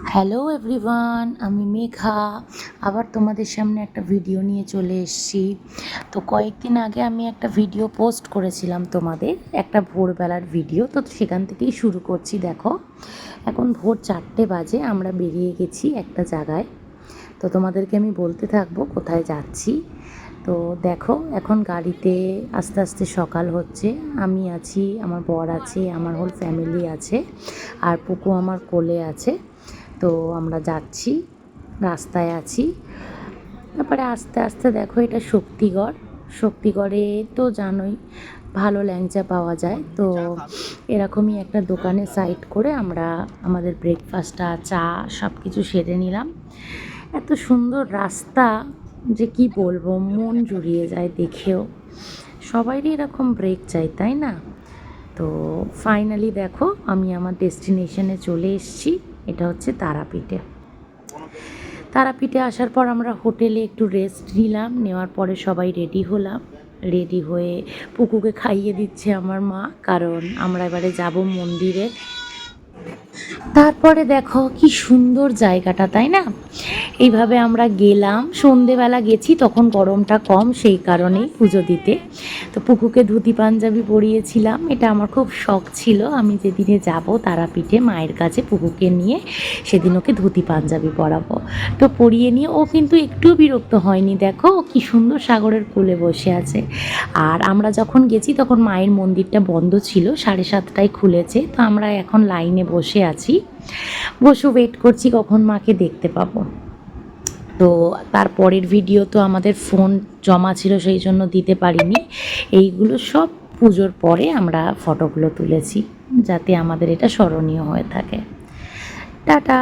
Hello everyone, আমি মেঘা আবার তোমাদের সামনে একটা ভিডিও নিয়ে চলে এসেছি। তো কয়েকদিন আগে আমি একটা ভিডিও পোস্ট করেছিলাম তোমাদের, একটা ভোরবেলার ভিডিও। তো সেখান থেকেই শুরু করছি। দেখো, এখন ভোর 4টে বাজে, আমরা বেরিয়ে গেছি একটা জায়গায়। তো তোমাদেরকে আমি বলতে থাকবো কোথায় যাচ্ছি। তো দেখো, এখন গাড়িতে আস্তে আস্তে সকাল হচ্ছে। আমি আছি, আমার বর আছে, আমার হোল ফ্যামিলি আছে, আর পুকু আমার কোলে আছে। তো আমরা যাচ্ছি, রাস্তায় আছি। তারপরে আস্তে আস্তে দেখো, এটা শক্তিগড়। শক্তিগড়ে তো জানোই ভালো ল্যাংচা পাওয়া যায়। তো এরকমই একটা দোকানে সাইড করে আমরা আমাদের ব্রেকফাস্টটা, চা সব কিছু সেরে নিলাম। এত সুন্দর রাস্তা যে কি বলবো, মন জুড়িয়ে যায় দেখেও। সবাইরই এরকম ব্রেক চাই, তাই না? তো ফাইনালি দেখো, আমি আমার ডেস্টিনেশনে চলে এসেছি। এটা হচ্ছে তারাপীঠে। তারাপীঠে আসার পর আমরা হোটেলে একটু রেস্ট নিলাম। নেওয়ার পরে সবাই রেডি হলাম। রেডি হয়ে পুকুকে খাইয়ে দিচ্ছে আমার মা, কারণ আমরা এবারে যাব মন্দিরে। তারপরে দেখো কি সুন্দর জায়গাটা, তাই না? এইভাবে আমরা গেলাম, সন্ধেবেলা গেছি, তখন গরমটা কম, সেই কারণেই পুজো দিতে। তো পুকুকে ধুতি পাঞ্জাবি পরিয়েছিলাম। এটা আমার খুব শখ ছিল, আমি যেদিনে যাব তারাপীঠে মায়ের কাছে পুকুকে নিয়ে, সেদিন ওকে ধুতি পাঞ্জাবি পরাবো। তো পরিয়ে নিয়ে ও কিন্তু একটুও বিরক্ত হয়নি। দেখো কি সুন্দর সাগরের কোলে বসে আছে। আর আমরা যখন গেছি তখন মায়ের মন্দিরটা বন্ধ ছিল, 7:30টায় খুলেছে। তো আমরা এখন লাইনে বসে আছি, বসে ওয়েট করছি কখন মাকে দেখতে পাবো। তো তারপরের ভিডিও তো আমাদের ফোন জমা ছিল, সেই জন্য দিতে পারিনি। এইগুলো সব পুজোর পরে আমরা ফটোগুলো তুলেছি, যাতে আমাদের এটা স্মরণীয় হয়ে থাকে। টাটা।